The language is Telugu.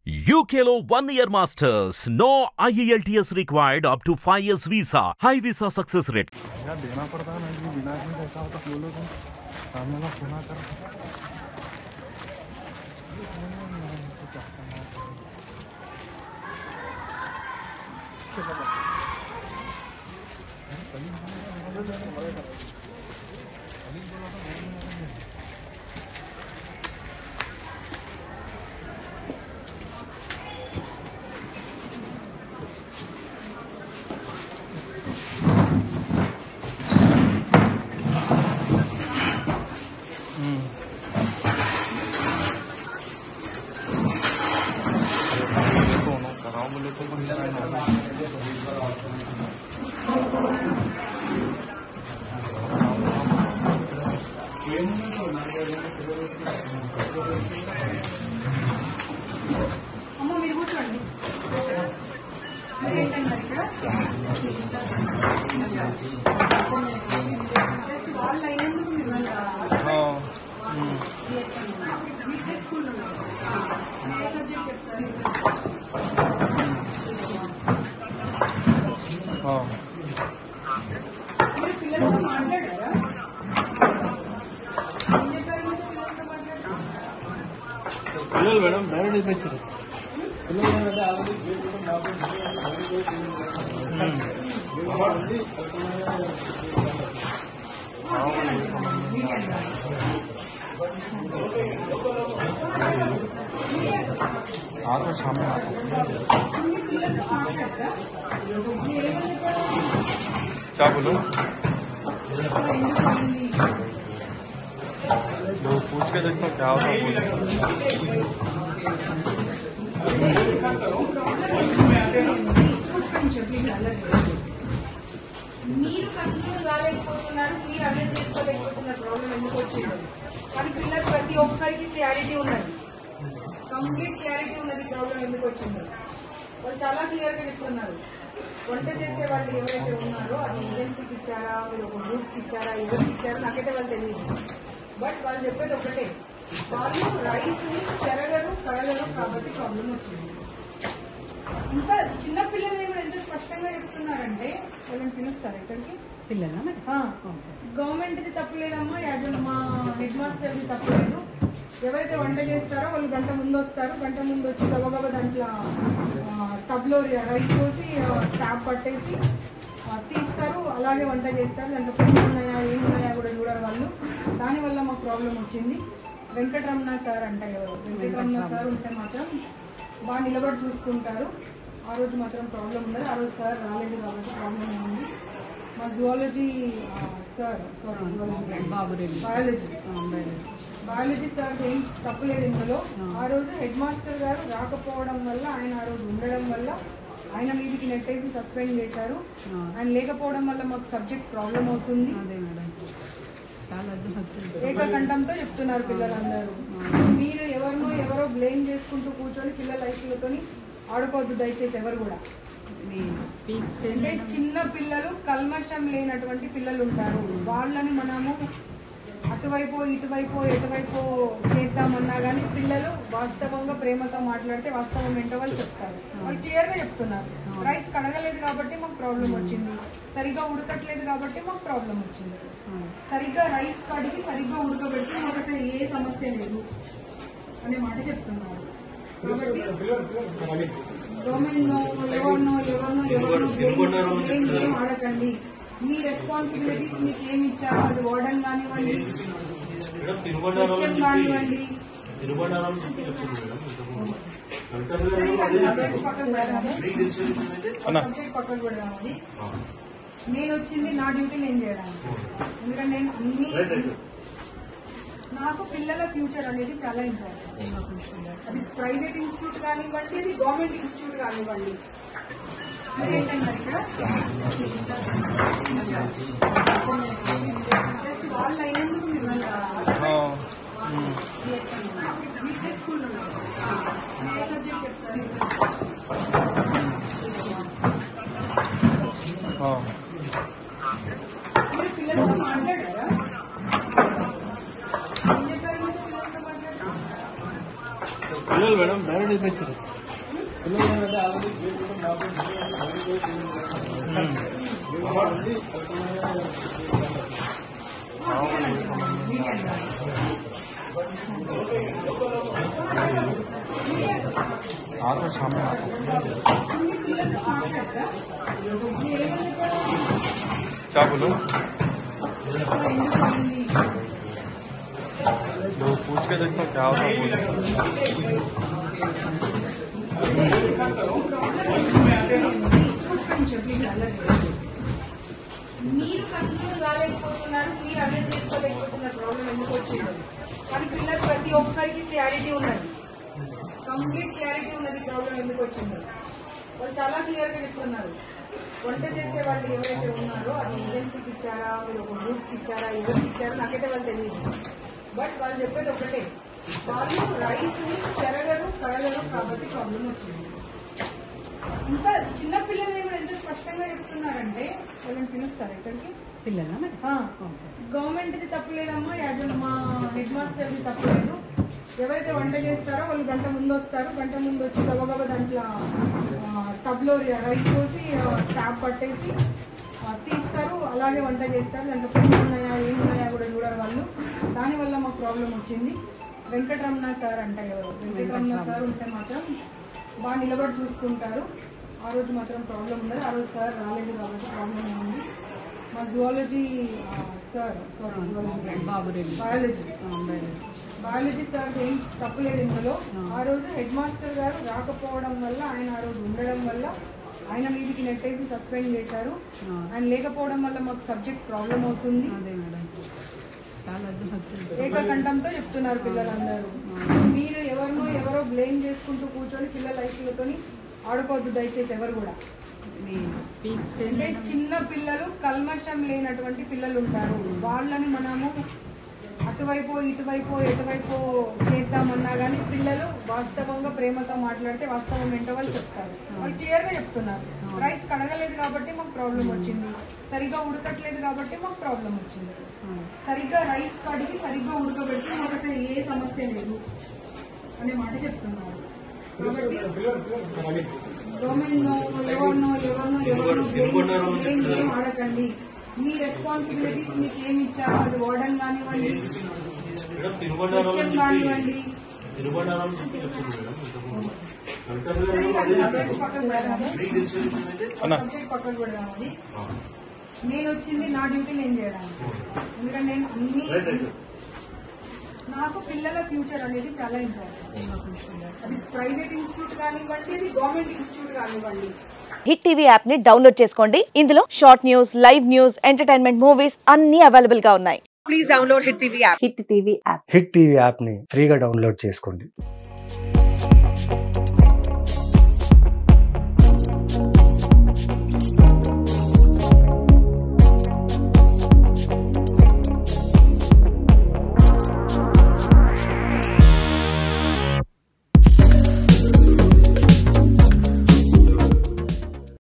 UKLO 1 year masters. No IELTS required up to 5 years visa. High visa success rate. यार देना पड़ता है ना जी, बिना इसमें ऐसा होता फ्लो लोग सामने ना फोना कर అమ్మ మీరు కూర్చోండి. జస్ట్ వాళ్ళు అయినందుకు మీరు స్కూల్లో ఏ సబ్జెక్ట్ చెప్తారు? మీరు పిల్లలతో మాట్లాడారా? ఏం చెప్పారు మీరు పిల్లలతో మాట్లాడారు? పిల్లలు మేడం డైరెక్ట్ అయిపోయారు आता सामने आता क्या बोलो वो पूछ के देखो क्या होता మీరు కంటిన్యూ కాలేకపోతున్నారు, మీరు అర్థం చేసుకోలేకపోతున్నారు ప్రాబ్లం ఎందుకు వచ్చింది. కానీ పిల్లలు ప్రతి ఒక్కరికి క్లారిటీ ఉన్నది, కంప్లీట్ క్లారిటీ ఉన్నది ప్రాబ్లం ఎందుకు వచ్చింది. వాళ్ళు చాలా క్లియర్ గా చెప్తున్నారు. వంట చేసే వాళ్ళు ఎవరైతే ఉన్నారో అది ఏజెన్సీకి ఇచ్చారా, మీరు ఒక గ్రూప్కి ఇచ్చారా, ఎవరికి ఇచ్చారో నాకైతే వాళ్ళు తెలియదు. బట్ వాళ్ళు చెప్పేది ఒకటే, వాళ్ళు రైస్ ని చెరగరు కడగరు కాబట్టి ప్రాబ్లం వచ్చింది. ఇంకా చిన్న పిల్లలు కూడా ఎంత స్పష్టంగా చెప్తున్నారంటే, వాళ్ళని పిలుస్తారు ఇక్కడికి పిల్లలా గవర్నమెంట్ది తప్పులేదమ్మా, మా హెడ్ మాస్టర్ది తప్పులేదు. ఎవరైతే వంట చేస్తారో వాళ్ళు గంట ముందు వస్తారు, గంట ముందు వచ్చి గబగబ దాంట్లో టబ్లో రైస్ పోసి ట్యాప్ పట్టేసి తీస్తారు, అలాగే వంట చేస్తారు. దాంట్లో పువ్వులు ఉన్నాయా ఏమున్నాయా కూడా చూడరు వాళ్ళు. దానివల్ల మాకు ప్రాబ్లం వచ్చింది. వెంకటరమణ సార్ అంట, ఎవరు వెంకటరమణ సార్ ఉంటే మాత్రం బాగా నిలబడి చూసుకుంటారు. ఆ రోజు మాత్రం ప్రాబ్లం ఉండదు. ఆ రోజు సార్ రాలేదు కాబట్టి ప్రాబ్లం ఉంది. మా జువాలజీ సార్, బయాలజీ సార్ ఏం తప్పులేదు ఇందులో. ఆ రోజు హెడ్ మాస్టర్ గారు రాకపోవడం వల్ల, ఆయన ఆ రోజు ఉండడం వల్ల ఆయన మీదికి నెట్టేసి సస్పెండ్ చేశారు. ఆయన లేకపోవడం వల్ల మాకు సబ్జెక్ట్ ప్రాబ్లం అవుతుంది. ఏకకంఠంతో చెప్తున్నారు పిల్లలందరూ. మీరు ఎవరో బ్లేమ్ చేసుకుంటూ కూర్చొని పిల్లల లైఫ్లతో ఆడుకోవద్దు దయచేసి ఎవరు కూడా. అంటే చిన్న పిల్లలు, కల్మషం లేనటువంటి పిల్లలు ఉంటారు. వాళ్ళని మనము అటువైపు ఇటువైపు ఎటువైపు చేద్దామన్నా కానీ పిల్లలు వాస్తవంగా ప్రేమతో మాట్లాడితే వాస్తవం ఏంటో వాళ్ళు చెప్తారు. వాళ్ళు క్లియర్ గా చెప్తున్నారు, రైస్ కడగలేదు కాబట్టి మాకు ప్రాబ్లం వచ్చింది, సరిగ్గా ఉడకట్లేదు కాబట్టి మాకు ప్రాబ్లం వచ్చింది. సరిగ్గా రైస్ కడిగి సరిగ్గా ఉడకబెట్టి మాకు అసలు ఏ సమస్య లేదు అనే మాట చెప్తున్నారు. కాబట్టి ఎవరినో ఆడకండి. మీ రెస్పాన్సిబిలిటీస్ మీకు ఏమి ఇచ్చారో అది వార్డెన్ కానివ్వండి, కానివ్వండి. పక్కన పెడదామని నేను వచ్చింది, నా డ్యూటీ నేను చేయడానికి. ఎందుకంటే నేను అన్ని, నాకు పిల్లల ఫ్యూచర్ అనేది చాలా ఇంపార్టెంట్. అది ప్రైవేట్ ఇన్స్టిట్యూట్ కానివ్వండి, అది గవర్నమెంట్ ఇన్స్టిట్యూట్ కానివ్వండి. ఏంటంటే ఇక్కడ జస్ట్ వాళ్ళు అయినందుకు మీరు స్కూల్లో ఏ సబ్జెక్ట్ చెప్తారు? మీరు పిల్లలతో మాట్లాడారా? పిల్లలు మేడం డైరెక్ట్ అయిపోయారు ఆటో సామనే क्या बोलो लोग पूछ के देखो क्या होता మీరు కంట్రోల్ కాలేకపోతున్నారు, మీరు అర్థం చేసుకోలేకపోతున్నారు. ప్రాబ్లం ఎందుకు వచ్చింది కానీ పిల్లలు ప్రతి ఒక్కరికి క్లారిటీ ఉన్నది, కంప్లీట్ క్లారిటీ ఉన్నది ప్రాబ్లం ఎందుకు వచ్చిందో. వాళ్ళు చాలా క్లియర్ గా చెప్తున్నారు. వంట చేసే వాళ్ళు ఎవరైతే ఉన్నారో అది ఏజెన్సీకి ఇచ్చారా, మీరు ఒక గ్రూప్కి ఇచ్చారా, ఎవరికి ఇచ్చారో నాకైతే వాళ్ళు తెలియదు. బట్ వాళ్ళు చెప్పేది ఒకటే, వాళ్ళు రైస్ ని చెరగరు కడగరు కాబట్టి ప్రాబ్లం వచ్చింది. ఇంకా చిన్న పిల్లల్ని కూడా ఎంత స్పష్టంగా చెప్తున్నారంటే వాళ్ళని పిలుస్తారు ఎక్కడికి పిల్లల గవర్నమెంట్ది తప్పులేదమ్మా, మా హెడ్ మాస్టర్ది తప్పులేదు. ఎవరైతే వంట చేస్తారో వాళ్ళు గంట ముందు వస్తారు, గంట ముందు వచ్చి గబగబ దాంట్లో టబ్లో రైస్ పోసి ట్యాప్ పట్టేసి తీస్తారు, అలాగే వంట చేస్తారు. దాంట్లో పెట్టి ఉన్నాయా ఏమున్నాయా కూడా చూడరు వాళ్ళు. దానివల్ల మాకు ప్రాబ్లం వచ్చింది. వెంకటరమణ సార్ అంట ఎవరు, వెంకటరమణ సార్ ఉంటే మాత్రం బాగా నిలబడి చూసుకుంటారు. ఆ రోజు మాత్రం ప్రాబ్లం ఉండదు. ఆ రోజు సార్ రాలేదు కాబట్టి ప్రాబ్లం ఉంది. మా జువాలజీ సార్ బయాలజీ సార్ ఏం తప్పులేదు ఇందులో. ఆ రోజు హెడ్ మాస్టర్ గారు రాకపోవడం వల్ల, ఆయన ఆ రోజు ఉండడం వల్ల ఆయన మీదికి నెట్టేసి సస్పెండ్ చేశారు. ఆయన లేకపోవడం వల్ల మాకు సబ్జెక్ట్ ప్రాబ్లం అవుతుంది. ఏకకంఠంతో చెప్తున్నారు పిల్లలందరూ. మీరు ఎవరో బ్లేమ్ చేసుకుంటూ కూర్చొని పిల్లల లైఫ్లతో ఆడుకోవద్దు దయచేసి ఎవరు కూడా. అంటే చిన్న పిల్లలు కల్మషం లేనటువంటి పిల్లలు ఉంటారు, వాళ్ళని మనము అటువైపు ఇటువైపు ఎటువైపు చేద్దామన్నా కానీ పిల్లలు వాస్తవంగా ప్రేమతో మాట్లాడితే వాస్తవం ఏంటో వాళ్ళు చెప్తారు. వాళ్ళు క్లియర్ గా చెప్తున్నారు, రైస్ కడగలేదు కాబట్టి మాకు ప్రాబ్లం వచ్చింది, సరిగ్గా ఉడకట్లేదు కాబట్టి మాకు ప్రాబ్లం వచ్చింది. సరిగ్గా రైస్ కడిగి సరిగ్గా ఉడకబెట్టి మాకు అసలు ఏ సమస్య లేదు అనే మాట చెప్తున్నారు. కాబట్టి గవర్నమెంట్ ఎవరినో ఆడకండి. మీ రెస్పాన్సిబిలిటీస్ మీకు ఏమి ఇచ్చారో అది వార్డన్ కానివ్వండి, కానివ్వండి. పక్కన పెడదామని నేను వచ్చింది నా డ్యూటీ నేను చేయడానికి. ఎందుకంటే నేను అన్ని నాకు పిల్లల ఫ్యూచర్ అనేది చాలా ఇంపార్టెంట్. అది ప్రైవేట్ ఇన్స్టిట్యూట్ కానివ్వండి, అది గవర్నమెంట్ ఇన్స్టిట్యూట్ కానివ్వండి. హిట్ టీవీ యాప్ ని డౌన్లోడ్ చేసుకోండి. ఇందులో short news, live news, entertainment movies అన్ని అవైలబుల్ గా ఉన్నాయి. Please download hit TV app. Hit TV app ని ఫ్రీగా డౌన్లోడ్ చేసుకోండి.